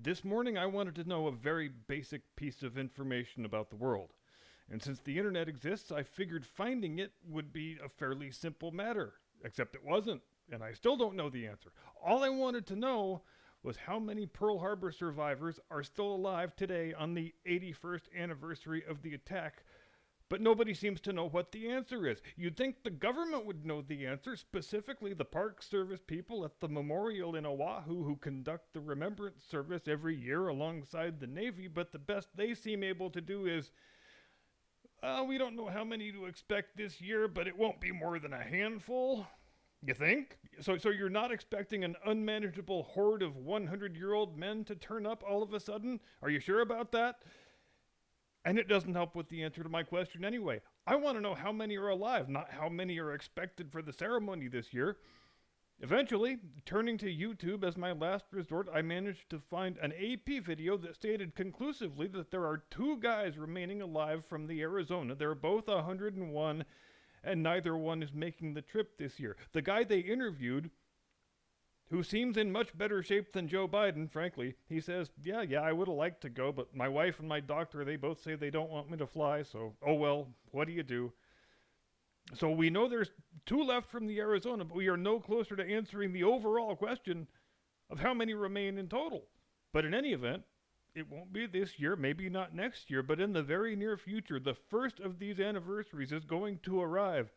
This morning I wanted to know a very basic piece of information about the world. And since the internet exists, I figured finding it would be a fairly simple matter. Except it wasn't, and I still don't know the answer. All I wanted to know was how many Pearl Harbor survivors are still alive today on the 81st anniversary of the attack, but nobody seems to know what the answer is. You'd think the government would know the answer, specifically the Park Service people at the memorial in Oahu who conduct the remembrance service every year alongside the Navy, but the best they seem able to do is, we don't know how many to expect this year, but it won't be more than a handful. You think? So you're not expecting an unmanageable horde of 100-year-old men to turn up all of a sudden? Are you sure about that? And it doesn't help with the answer to my question anyway. I want to know how many are alive, not how many are expected for the ceremony this year. Eventually, turning to YouTube as my last resort, I managed to find an AP video that stated conclusively that there are 2 guys remaining alive from the Arizona. They're both 101, and neither one is making the trip this year. The guy they interviewed, who seems in much better shape than Joe Biden, frankly, he says, yeah, I would have liked to go, but my wife and my doctor, they both say they don't want me to fly, so, oh well, what do you do? So we know there's 2 left from the Arizona, but we are no closer to answering the overall question of how many remain in total. But in any event, it won't be this year, maybe not next year, but in the very near future, the first of these anniversaries is going to arrive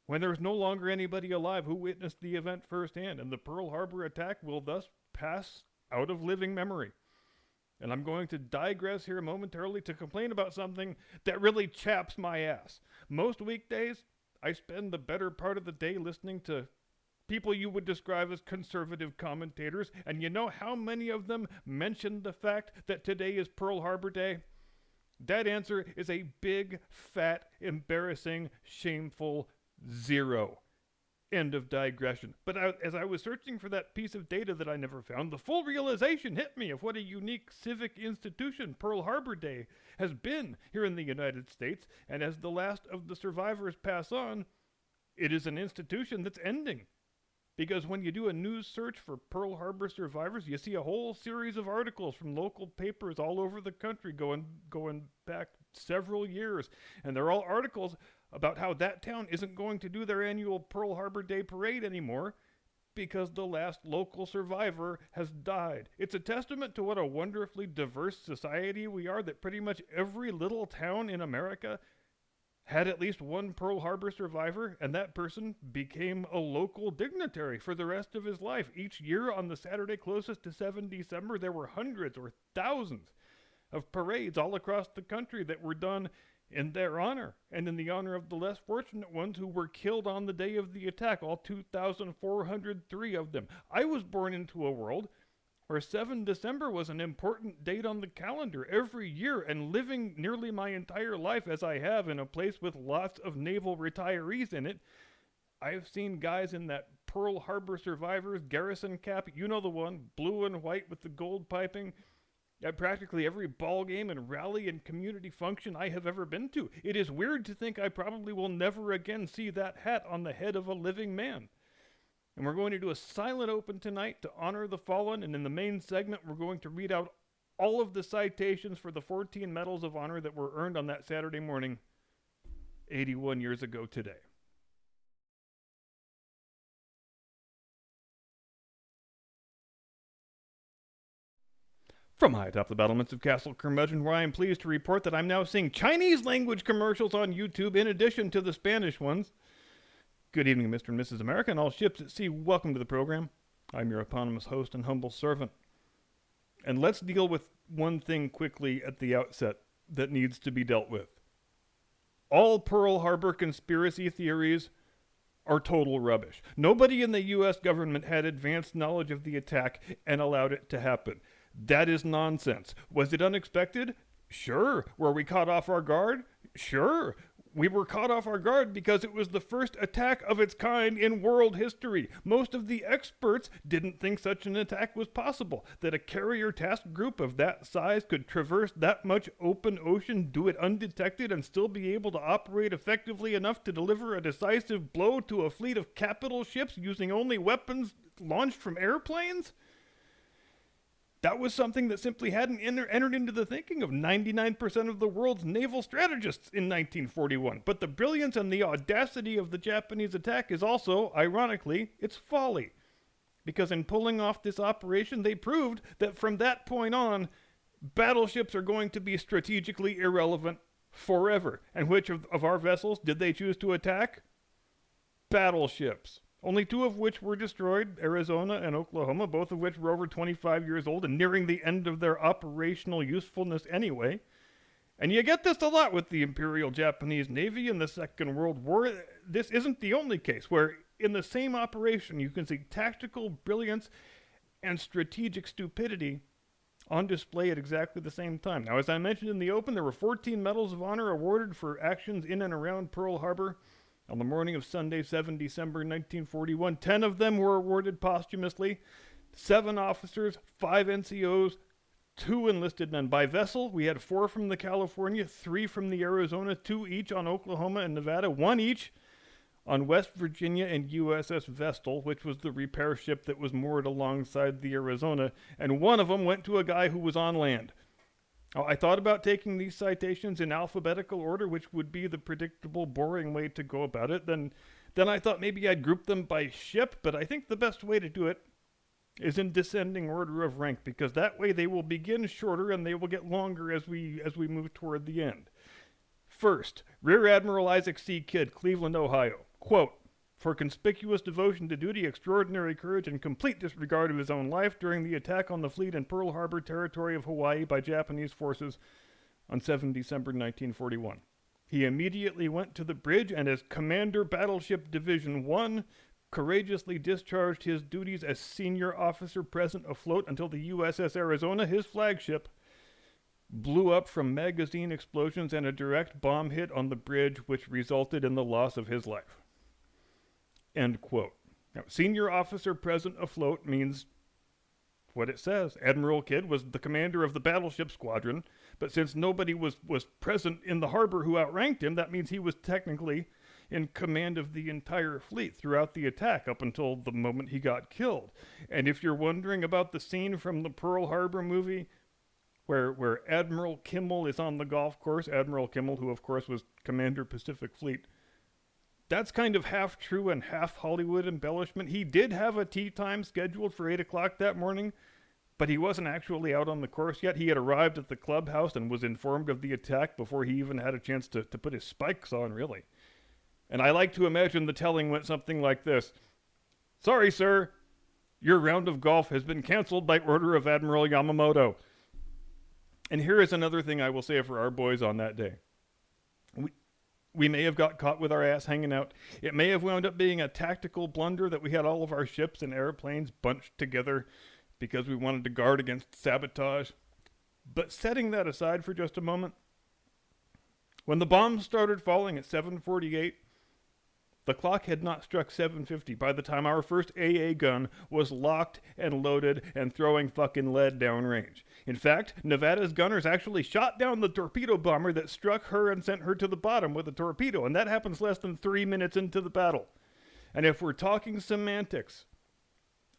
when there's no longer anybody alive who witnessed the event firsthand, and the Pearl Harbor attack will thus pass out of living memory. And I'm going to digress here momentarily to complain about something that really chaps my ass. Most weekdays, I spend the better part of the day listening to people you would describe as conservative commentators, and you know how many of them mention the fact that today is Pearl Harbor Day? That answer is a big, fat, embarrassing, shameful 0. End of digression. But as I was searching for that piece of data that I never found, the full realization hit me of what a unique civic institution Pearl Harbor Day has been here in the United States, and as the last of the survivors pass on, it is an institution that's ending. Because when you do a news search for Pearl Harbor survivors, you see a whole series of articles from local papers all over the country going back several years, and they're all articles about how that town isn't going to do their annual Pearl Harbor Day parade anymore because the last local survivor has died. It's a testament to what a wonderfully diverse society we are, that pretty much every little town in America had at least one Pearl Harbor survivor, and that person became a local dignitary for the rest of his life. Each year on the Saturday closest to 7 December, there were hundreds or thousands of parades all across the country that were done in their honor, and in the honor of the less fortunate ones who were killed on the day of the attack, all 2,403 of them. I was born into a world where 7 December was an important date on the calendar every year, and living nearly my entire life as I have in a place with lots of naval retirees in it, I've seen guys in that Pearl Harbor survivors garrison cap, you know the one, blue and white with the gold piping, at practically every ball game and rally and community function I have ever been to. It is weird to think I probably will never again see that hat on the head of a living man. And we're going to do a silent open tonight to honor the fallen, and in the main segment we're going to read out all of the citations for the 14 medals of honor that were earned on that Saturday morning 81 years ago today. From high atop the battlements of Castle Curmudgeon, where I am pleased to report that I'm now seeing Chinese language commercials on YouTube in addition to the Spanish ones. Good evening, Mr. and Mrs. America, and all ships at sea. Welcome to the program. I'm your eponymous host and humble servant. And let's deal with one thing quickly at the outset that needs to be dealt with. All Pearl Harbor conspiracy theories are total rubbish. Nobody in the U.S. government had advanced knowledge of the attack and allowed it to happen. That is nonsense. Was it unexpected? Sure. Were we caught off our guard? Sure. We were caught off our guard because it was the first attack of its kind in world history. Most of the experts didn't think such an attack was possible, that a carrier task group of that size could traverse that much open ocean, do it undetected, and still be able to operate effectively enough to deliver a decisive blow to a fleet of capital ships using only weapons launched from airplanes? That was something that simply hadn't entered into the thinking of 99% of the world's naval strategists in 1941. But the brilliance and the audacity of the Japanese attack is also, ironically, its folly. Because in pulling off this operation, they proved that from that point on, battleships are going to be strategically irrelevant forever. And which of our vessels did they choose to attack? Battleships. Only 2 of which were destroyed, Arizona and Oklahoma, both of which were over 25 years old and nearing the end of their operational usefulness anyway. And you get this a lot with the Imperial Japanese Navy in the Second World War. This isn't the only case where in the same operation you can see tactical brilliance and strategic stupidity on display at exactly the same time. Now, as I mentioned in the open, there were 14 Medals of Honor awarded for actions in and around Pearl Harbor. On the morning of Sunday, 7 December 1941, 10 of them were awarded posthumously. 7 officers, 5 NCOs, 2 enlisted men. By vessel, we had 4 from the California, 3 from the Arizona, 2 each on Oklahoma and Nevada, 1 each on West Virginia and USS Vestal, which was the repair ship that was moored alongside the Arizona, and 1 of them went to a guy who was on land. I thought about taking these citations in alphabetical order, which would be the predictable, boring way to go about it. Then I thought maybe I'd group them by ship, but I think the best way to do it is in descending order of rank, because that way they will begin shorter and they will get longer as we move toward the end. First, Rear Admiral Isaac C. Kidd, Cleveland, Ohio. Quote, "For conspicuous devotion to duty, extraordinary courage, and complete disregard of his own life during the attack on the fleet in Pearl Harbor, territory of Hawaii, by Japanese forces on 7 December 1941. He immediately went to the bridge and, as Commander Battleship Division 1, courageously discharged his duties as senior officer present afloat until the USS Arizona, his flagship, blew up from magazine explosions and a direct bomb hit on the bridge, which resulted in the loss of his life." End quote. Now, senior officer present afloat means what it says. Admiral Kidd was the commander of the battleship squadron, but since nobody was present in the harbor who outranked him, that means he was technically in command of the entire fleet throughout the attack up until the moment he got killed. And if you're wondering about the scene from the Pearl Harbor movie where Admiral Kimmel is on the golf course, Admiral Kimmel, who of course was Commander Pacific Fleet, that's kind of half true and half Hollywood embellishment. He did have a tea time scheduled for 8 o'clock that morning, but he wasn't actually out on the course yet. He had arrived at the clubhouse and was informed of the attack before he even had a chance to put his spikes on, really. And I like to imagine the telling went something like this. "Sorry, sir. Your round of golf has been canceled by order of Admiral Yamamoto." And here is another thing I will say for our boys on that day. We may have got caught with our ass hanging out. It may have wound up being a tactical blunder that we had all of our ships and airplanes bunched together because we wanted to guard against sabotage. But setting that aside for just a moment, when the bombs started falling at 7:48, the clock had not struck 7:50 by the time our first AA gun was locked and loaded and throwing fucking lead downrange. In fact, Nevada's gunners actually shot down the torpedo bomber that struck her and sent her to the bottom with a torpedo, and that happens less than 3 minutes into the battle. And if we're talking semantics,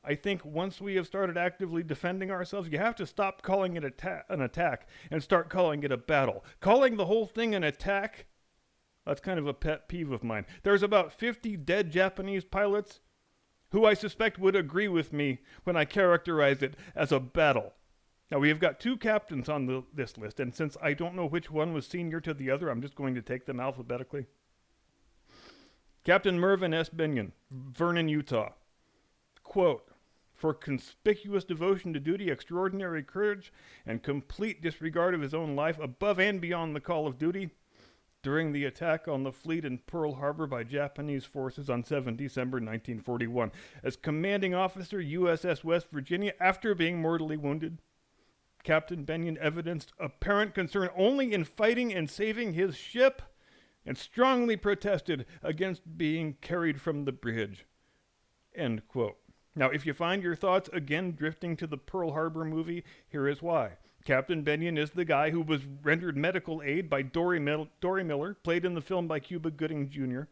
I think once we have started actively defending ourselves, you have to stop calling it an attack and start calling it a battle. Calling the whole thing an attack, that's kind of a pet peeve of mine. There's about 50 dead Japanese pilots who I suspect would agree with me when I characterize it as a battle. Now, we have got 2 captains on this list, and since I don't know which one was senior to the other, I'm just going to take them alphabetically. Captain Mervyn S. Binion, Vernon, Utah. Quote, "For conspicuous devotion to duty, extraordinary courage, and complete disregard of his own life above and beyond the call of duty, during the attack on the fleet in Pearl Harbor by Japanese forces on 7 December 1941. As commanding officer, USS West Virginia, after being mortally wounded, Captain Binion evidenced apparent concern only in fighting and saving his ship, and strongly protested against being carried from the bridge." End quote. Now, if you find your thoughts again drifting to the Pearl Harbor movie, here is why. Captain Binion is the guy who was rendered medical aid by Dory Miller, played in the film by Cuba Gooding Jr.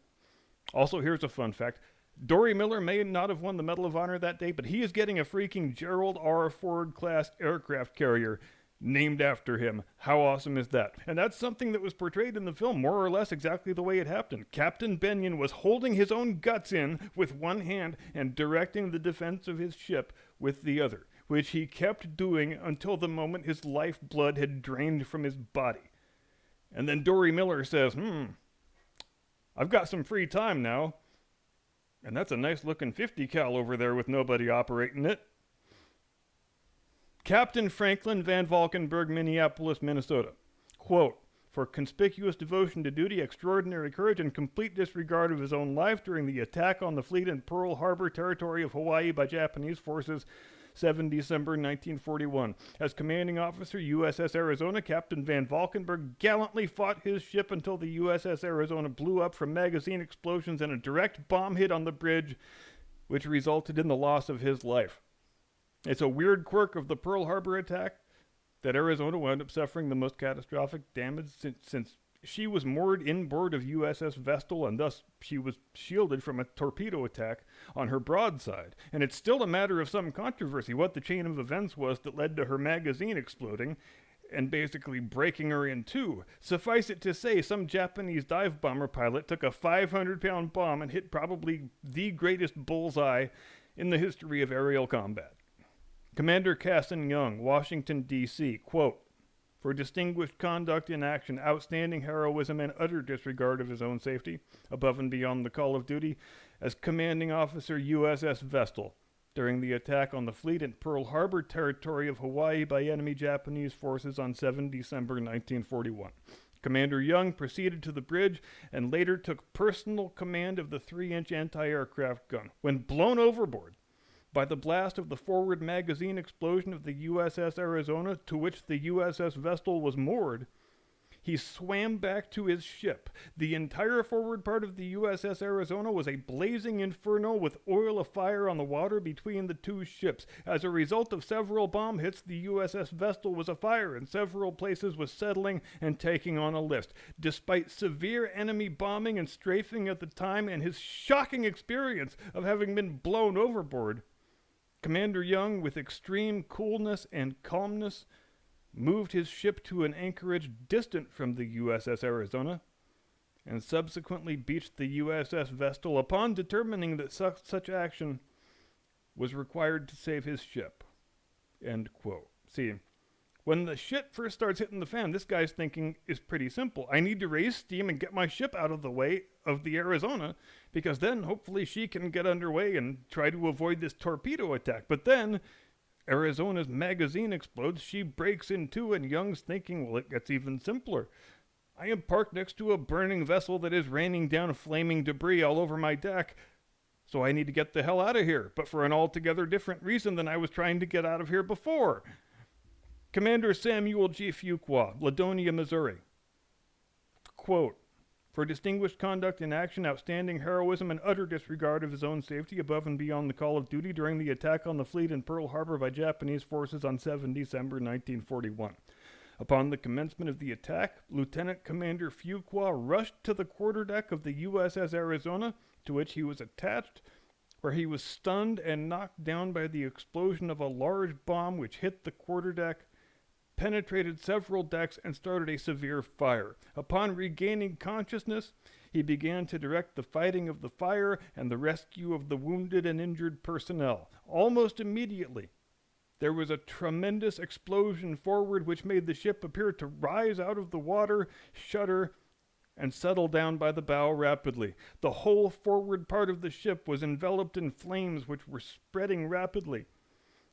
Also, here's a fun fact. Dory Miller may not have won the Medal of Honor that day, but he is getting a freaking Gerald R. Ford class aircraft carrier named after him. How awesome is that? And that's something that was portrayed in the film more or less exactly the way it happened. Captain Bennion was holding his own guts in with one hand and directing the defense of his ship with the other, which he kept doing until the moment his lifeblood had drained from his body. And then Dory Miller says, I've got some free time now. And that's a nice looking 50 cal over there with nobody operating it. Captain Franklin Van Valkenburg, Minneapolis, Minnesota. Quote, for conspicuous devotion to duty, extraordinary courage, and complete disregard of his own life during the attack on the fleet in Pearl Harbor, territory of Hawaii by Japanese forces, 7 December 1941. As commanding officer, USS Arizona, Captain Van Valkenburg gallantly fought his ship until the USS Arizona blew up from magazine explosions and a direct bomb hit on the bridge, which resulted in the loss of his life. It's a weird quirk of the Pearl Harbor attack that Arizona wound up suffering the most catastrophic damage since she was moored inboard of USS Vestal, and thus she was shielded from a torpedo attack on her broadside. And it's still a matter of some controversy what the chain of events was that led to her magazine exploding and basically breaking her in two. Suffice it to say, some Japanese dive bomber pilot took a 500-pound bomb and hit probably the greatest bullseye in the history of aerial combat. Commander Casson Young, Washington, D.C., quote, for distinguished conduct in action, outstanding heroism, and utter disregard of his own safety, above and beyond the call of duty, as commanding officer USS Vestal, during the attack on the fleet in Pearl Harbor, territory of Hawaii by enemy Japanese forces on 7 December 1941. Commander Young proceeded to the bridge and later took personal command of the 3-inch anti-aircraft gun. When blown overboard by the blast of the forward magazine explosion of the USS Arizona, to which the USS Vestal was moored, he swam back to his ship. The entire forward part of the USS Arizona was a blazing inferno with oil afire on the water between the two ships. As a result of several bomb hits, the USS Vestal was afire in several places, was settling and taking on a lift. Despite severe enemy bombing and strafing at the time and his shocking experience of having been blown overboard, Commander Young, with extreme coolness and calmness, moved his ship to an anchorage distant from the USS Arizona, and subsequently beached the USS Vestal upon determining that such action was required to save his ship. End quote. See, when the shit first starts hitting the fan, this guy's thinking is pretty simple. I need to raise steam and get my ship out of the way of the Arizona, because then hopefully she can get underway and try to avoid this torpedo attack. But then Arizona's magazine explodes, she breaks in two, and Young's thinking, well, it gets even simpler. I am parked next to a burning vessel that is raining down flaming debris all over my deck, so I need to get the hell out of here, but for an altogether different reason than I was trying to get out of here before. Commander Samuel G. Fuqua, Ladonia, Missouri. Quote, for distinguished conduct in action, outstanding heroism, and utter disregard of his own safety above and beyond the call of duty during the attack on the fleet in Pearl Harbor by Japanese forces on 7 December 1941. Upon the commencement of the attack, Lieutenant Commander Fuqua rushed to the quarterdeck of the USS Arizona, to which he was attached, where he was stunned and knocked down by the explosion of a large bomb which hit the quarterdeck, penetrated several decks, and started a severe fire. Upon regaining consciousness, he began to direct the fighting of the fire and the rescue of the wounded and injured personnel. Almost immediately, there was a tremendous explosion forward which made the ship appear to rise out of the water, shudder, and settle down by the bow rapidly. The whole forward part of the ship was enveloped in flames which were spreading rapidly,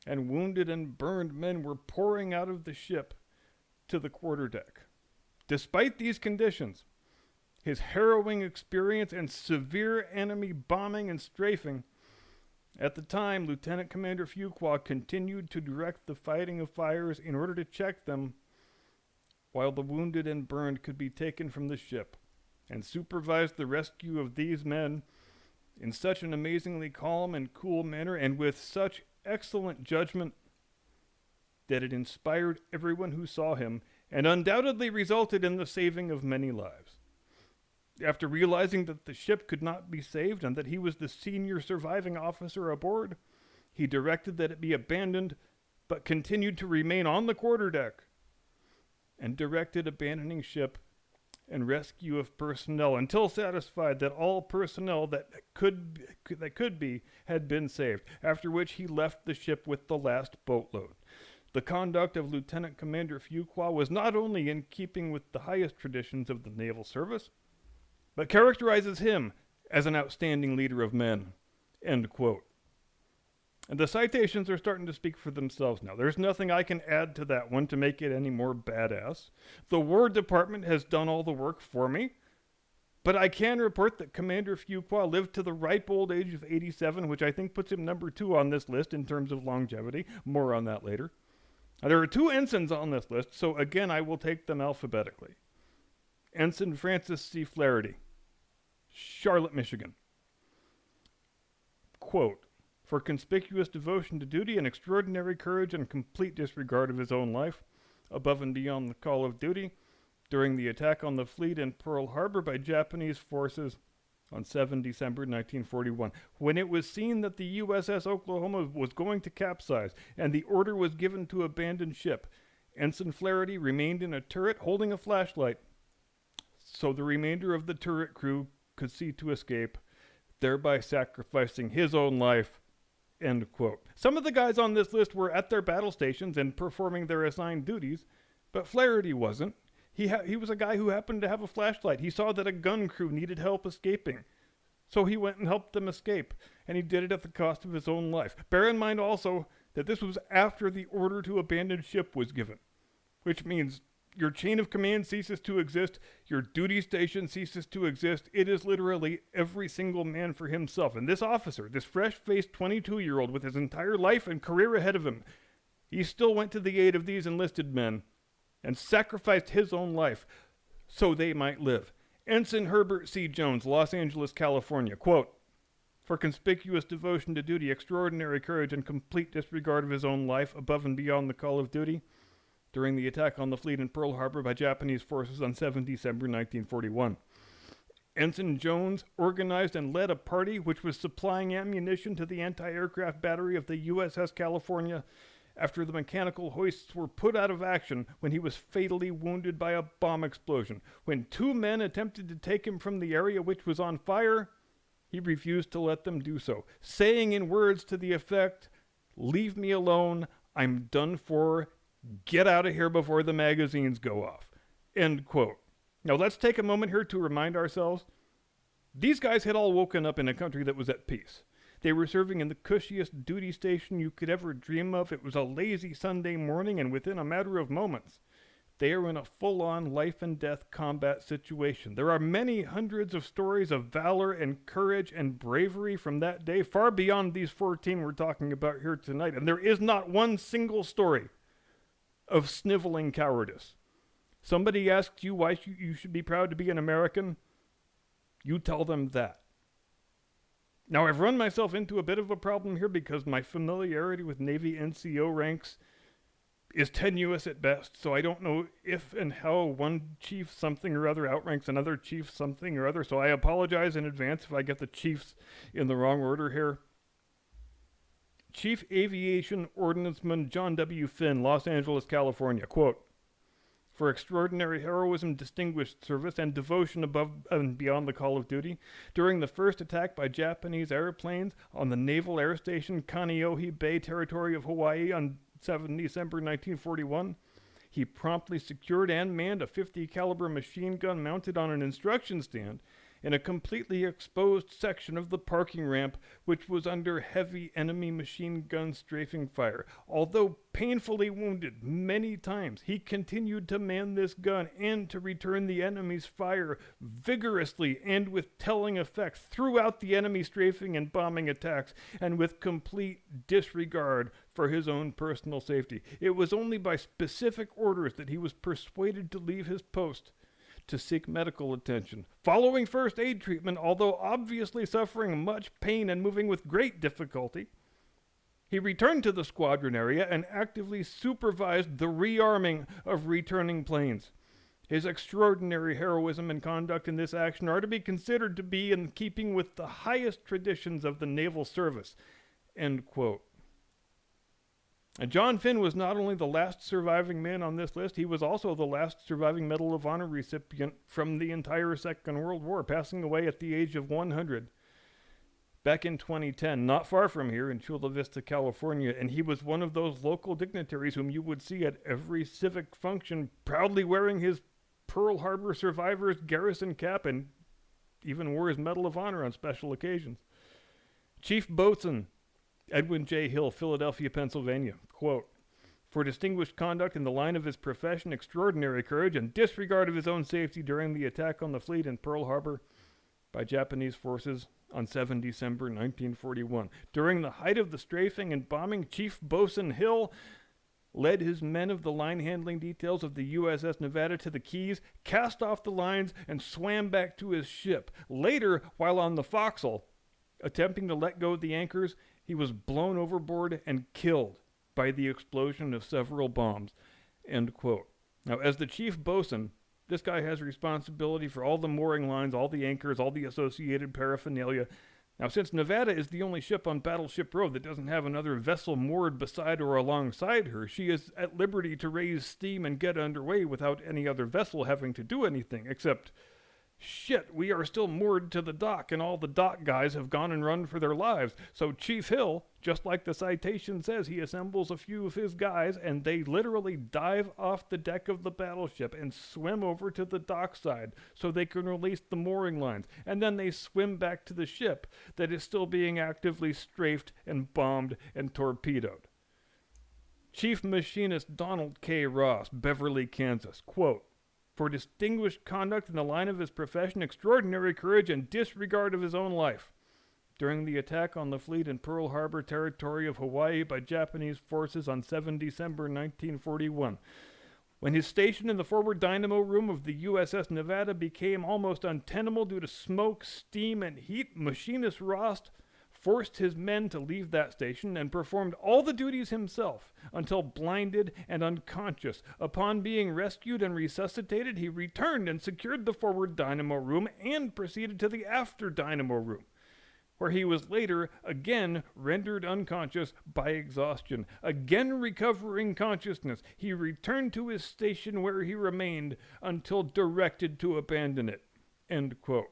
and wounded and burned men were pouring out of the ship to the quarterdeck. Despite these conditions, his harrowing experience and severe enemy bombing and strafing, at the time, Lieutenant Commander Fuqua continued to direct the fighting of fires in order to check them while the wounded and burned could be taken from the ship, and supervised the rescue of these men in such an amazingly calm and cool manner and with such excellent judgment that it inspired everyone who saw him and undoubtedly resulted in the saving of many lives. After realizing that the ship could not be saved and that he was the senior surviving officer aboard, he directed that it be abandoned, but continued to remain on the quarterdeck, and directed abandoning ship and rescue of personnel until satisfied that all personnel that could be had been saved, after which he left the ship with the last boatload. The conduct of Lieutenant Commander Fuqua was not only in keeping with the highest traditions of the naval service, but characterizes him as an outstanding leader of men. End quote. And the citations are starting to speak for themselves now. There's nothing I can add to that one to make it any more badass. The War Department has done all the work for me, but I can report that Commander Fuqua lived to the ripe old age of 87, which I think puts him number 2 on this list in terms of longevity. More on that later. Now, there are 2 ensigns on this list, so again I will take them alphabetically. Ensign Francis C. Flaherty, Charlotte, Michigan. Quote, for conspicuous devotion to duty and extraordinary courage and complete disregard of his own life, above and beyond the call of duty, during the attack on the fleet in Pearl Harbor by Japanese forces on 7 December 1941, when it was seen that the USS Oklahoma was going to capsize and the order was given to abandon ship, Ensign Flaherty remained in a turret holding a flashlight, so the remainder of the turret crew could see to escape, thereby sacrificing his own life. End quote. Some of the guys on this list were at their battle stations and performing their assigned duties, but Flaherty wasn't. He was a guy who happened to have a flashlight. He saw that a gun crew needed help escaping, so he went and helped them escape, and he did it at the cost of his own life. Bear in mind also that this was after the order to abandon ship was given, which means your chain of command ceases to exist, your duty station ceases to exist. It is literally every single man for himself. And this officer, this fresh-faced 22-year-old with his entire life and career ahead of him, he still went to the aid of these enlisted men and sacrificed his own life so they might live. Ensign Herbert C. Jones, Los Angeles, California, quote, for conspicuous devotion to duty, extraordinary courage, and complete disregard of his own life above and beyond the call of duty, during the attack on the fleet in Pearl Harbor by Japanese forces on 7 December 1941. Ensign Jones organized and led a party which was supplying ammunition to the anti-aircraft battery of the USS California after the mechanical hoists were put out of action when he was fatally wounded by a bomb explosion. When 2 men attempted to take him from the area which was on fire, he refused to let them do so, saying in words to the effect, "Leave me alone, I'm done for. Get out of here before the magazines go off." End quote. Now let's take a moment here to remind ourselves, these guys had all woken up in a country that was at peace. They were serving in the cushiest duty station you could ever dream of. It was a lazy Sunday morning, and within a matter of moments, they are in a full-on life-and-death combat situation. There are many hundreds of stories of valor and courage and bravery from that day, far beyond these 14 we're talking about here tonight, and there is not one single story of sniveling cowardice. Somebody asks you why you should be proud to be an American, you tell them that. Now, I've run myself into a bit of a problem here because my familiarity with Navy NCO ranks is tenuous at best, so I don't know if and how one chief something or other outranks another chief something or other, so I apologize in advance if I get the chiefs in the wrong order here. Chief Aviation Ordnanceman John W. Finn, Los Angeles, California, quote, for extraordinary heroism, distinguished service, and devotion above and beyond the call of duty, during the first attack by Japanese airplanes on the Naval Air Station Kaneohe Bay Territory of Hawaii on 7 December 1941, he promptly secured and manned a .50 caliber machine gun mounted on an instruction stand in a completely exposed section of the parking ramp, which was under heavy enemy machine gun strafing fire. Although painfully wounded many times, he continued to man this gun and to return the enemy's fire vigorously and with telling effect throughout the enemy strafing and bombing attacks, and with complete disregard for his own personal safety. It was only by specific orders that he was persuaded to leave his post to seek medical attention. Following first aid treatment, although obviously suffering much pain and moving with great difficulty, he returned to the squadron area and actively supervised the rearming of returning planes. His extraordinary heroism and conduct in this action are to be considered to be in keeping with the highest traditions of the naval service. End quote. And John Finn was not only the last surviving man on this list, he was also the last surviving Medal of Honor recipient from the entire Second World War, passing away at the age of 100 back in 2010, not far from here in Chula Vista, California. And he was one of those local dignitaries whom you would see at every civic function, proudly wearing his Pearl Harbor survivors garrison cap, and even wore his Medal of Honor on special occasions. Chief Boatswain Edwin J. Hill, Philadelphia, Pennsylvania. Quote, for distinguished conduct in the line of his profession, extraordinary courage, and disregard of his own safety during the attack on the fleet in Pearl Harbor by Japanese forces on 7 December 1941. During the height of the strafing and bombing, Chief Boatswain Hill led his men of the line handling details of the USS Nevada to the Keys, cast off the lines, and swam back to his ship. Later, while on the forecastle, attempting to let go of the anchors, he was blown overboard and killed by the explosion of several bombs. End quote. Now, as the chief boatswain, this guy has responsibility for all the mooring lines, all the anchors, all the associated paraphernalia. Now, since Nevada is the only ship on Battleship Row that doesn't have another vessel moored beside or alongside her, she is at liberty to raise steam and get underway without any other vessel having to do anything, except, shit, we are still moored to the dock, and all the dock guys have gone and run for their lives. So Chief Hill, just like the citation says, he assembles a few of his guys, and they literally dive off the deck of the battleship and swim over to the dockside so they can release the mooring lines. And then they swim back to the ship that is still being actively strafed and bombed and torpedoed. Chief Machinist Donald K. Ross, Beverly, Kansas. Quote, for distinguished conduct in the line of his profession, extraordinary courage, and disregard of his own life during the attack on the fleet in Pearl Harbor territory of Hawaii by Japanese forces on 7 December 1941. When his station in the forward dynamo room of the USS Nevada became almost untenable due to smoke, steam, and heat, Machinist Ross forced his men to leave that station and performed all the duties himself until blinded and unconscious. Upon being rescued and resuscitated, he returned and secured the forward dynamo room and proceeded to the after dynamo room, where he was later again rendered unconscious by exhaustion. Again recovering consciousness, he returned to his station where he remained until directed to abandon it. End quote.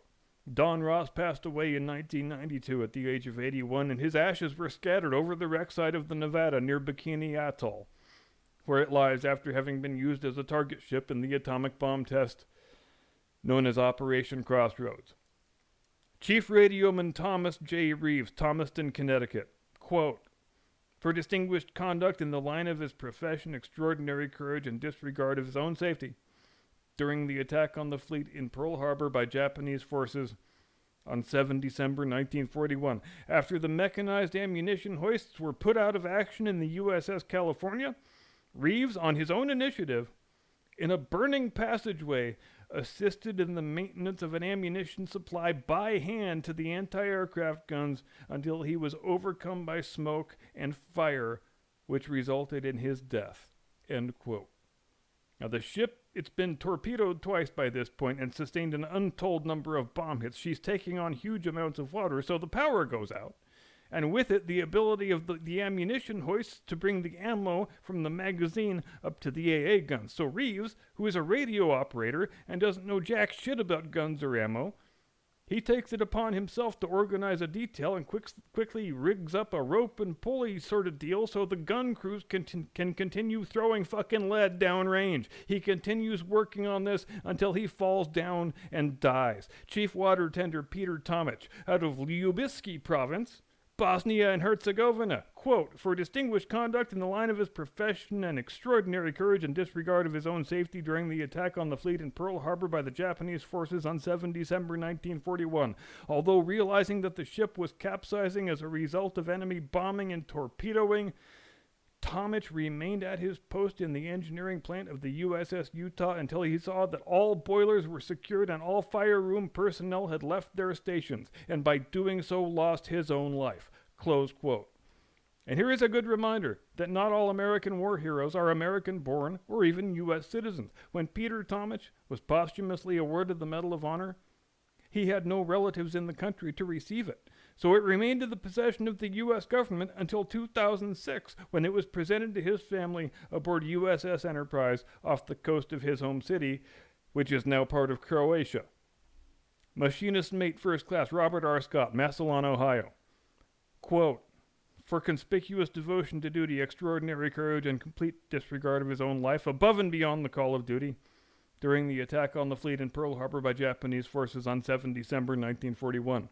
Don Ross passed away in 1992 at the age of 81, and his ashes were scattered over the wreck site of the Nevada near Bikini Atoll, where it lies after having been used as a target ship in the atomic bomb test known as Operation Crossroads. Chief Radioman Thomas J. Reeves, Thomaston, Connecticut. Quote, for distinguished conduct in the line of his profession, extraordinary courage, and disregard of his own safety during the attack on the fleet in Pearl Harbor by Japanese forces on 7 December 1941. After the mechanized ammunition hoists were put out of action in the USS California, Reeves, on his own initiative, in a burning passageway, assisted in the maintenance of an ammunition supply by hand to the anti-aircraft guns until he was overcome by smoke and fire, which resulted in his death. End quote. Now, the ship, it's been torpedoed twice by this point and sustained an untold number of bomb hits. She's taking on huge amounts of water, so the power goes out. And with it, the ability of the ammunition hoists to bring the ammo from the magazine up to the AA guns. So Reeves, who is a radio operator and doesn't know jack shit about guns or ammo, he takes it upon himself to organize a detail and quickly rigs up a rope and pulley sort of deal so the gun crews can continue throwing fucking lead downrange. He continues working on this until he falls down and dies. Chief Water Tender Peter Tomic, out of Ljubuški province, Bosnia and Herzegovina. Quote, for distinguished conduct in the line of his profession and extraordinary courage and disregard of his own safety during the attack on the fleet in Pearl Harbor by the Japanese forces on 7 December 1941. Although realizing that the ship was capsizing as a result of enemy bombing and torpedoing, Tomic remained at his post in the engineering plant of the USS Utah until he saw that all boilers were secured and all fire room personnel had left their stations, and by doing so lost his own life. Close quote. And here is a good reminder that not all American war heroes are American-born or even U.S. citizens. When Peter Tomich was posthumously awarded the Medal of Honor, he had no relatives in the country to receive it. So it remained in the possession of the U.S. government until 2006, when it was presented to his family aboard USS Enterprise off the coast of his home city, which is now part of Croatia. Machinist Mate First Class Robert R. Scott, Massillon, Ohio. Quote, "For conspicuous devotion to duty, extraordinary courage, and complete disregard of his own life, above and beyond the call of duty, during the attack on the fleet in Pearl Harbor by Japanese forces on 7 December 1941.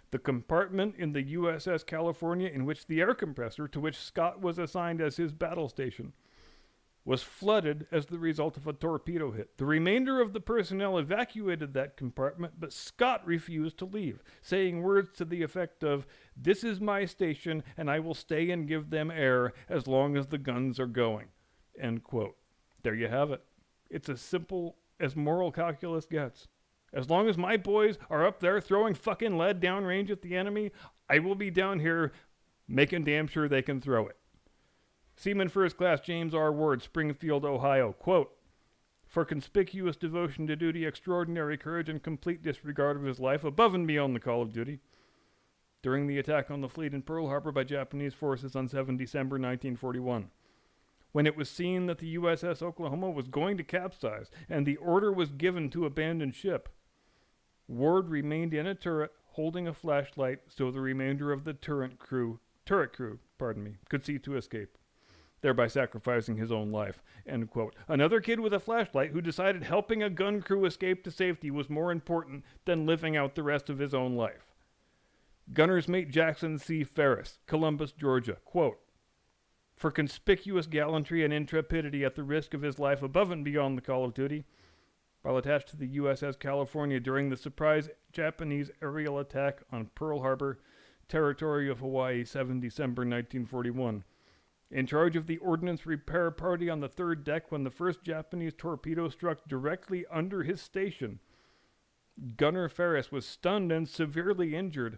The compartment in the USS California in which the air compressor to which Scott was assigned as his battle station was flooded as the result of a torpedo hit. The remainder of the personnel evacuated that compartment, but Scott refused to leave, saying words to the effect of, 'This is my station, and I will stay and give them air as long as the guns are going.'" End quote. There you have it. It's as simple as moral calculus gets. As long as my boys are up there throwing fucking lead downrange at the enemy, I will be down here making damn sure they can throw it. Seaman First Class James R. Ward, Springfield, Ohio. Quote, "For conspicuous devotion to duty, extraordinary courage, and complete disregard of his life, above and beyond the call of duty, during the attack on the fleet in Pearl Harbor by Japanese forces on 7 December 1941. When it was seen that the USS Oklahoma was going to capsize and the order was given to abandon ship, Ward remained in a turret holding a flashlight so the remainder of the turret crew could see to escape, thereby sacrificing his own life." End quote. Another kid with a flashlight who decided helping a gun crew escape to safety was more important than living out the rest of his own life. Gunner's Mate Jackson C. Ferris, Columbus, Georgia. Quote, "For conspicuous gallantry and intrepidity at the risk of his life above and beyond the call of duty, while attached to the USS California during the surprise Japanese aerial attack on Pearl Harbor, territory of Hawaii, 7 December 1941. In charge of the ordnance repair party on the third deck when the first Japanese torpedo struck directly under his station, Gunner Ferris was stunned and severely injured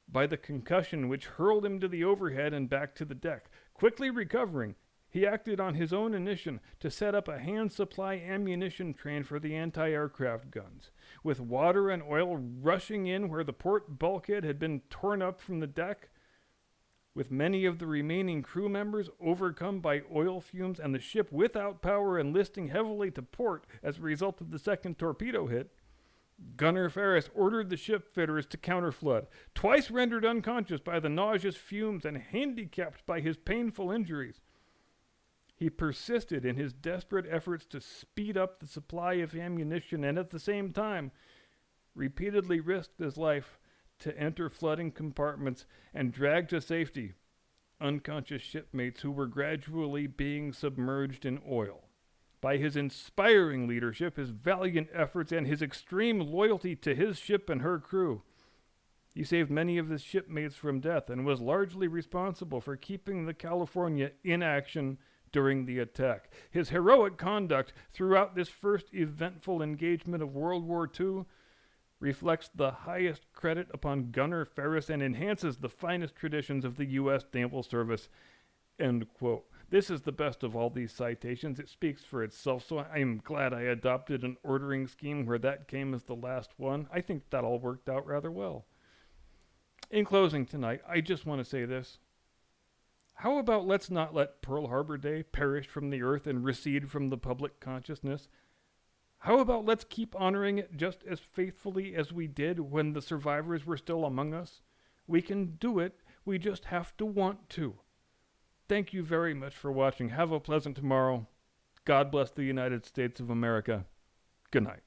by the concussion which hurled him to the overhead and back to the deck. Quickly recovering, he acted on his own initiative to set up a hand supply ammunition train for the anti-aircraft guns. With water and oil rushing in where the port bulkhead had been torn up from the deck, with many of the remaining crew members overcome by oil fumes and the ship without power and listing heavily to port as a result of the second torpedo hit, Gunner Ferris ordered the ship fitters to counterflood, twice rendered unconscious by the nauseous fumes and handicapped by his painful injuries. He persisted in his desperate efforts to speed up the supply of ammunition and at the same time repeatedly risked his life to enter flooding compartments and drag to safety unconscious shipmates who were gradually being submerged in oil. By his inspiring leadership, his valiant efforts, and his extreme loyalty to his ship and her crew, he saved many of his shipmates from death and was largely responsible for keeping the California in action during the attack. His heroic conduct throughout this first eventful engagement of World War II reflects the highest credit upon Gunner Ferris and enhances the finest traditions of the U.S. Naval Service." End quote. This is the best of all these citations. It speaks for itself, so I am glad I adopted an ordering scheme where that came as the last one. I think that all worked out rather well. In closing tonight, I just want to say this. How about let's not let Pearl Harbor Day perish from the earth and recede from the public consciousness? How about let's keep honoring it just as faithfully as we did when the survivors were still among us? We can do it. We just have to want to. Thank you very much for watching. Have a pleasant tomorrow. God bless the United States of America. Good night.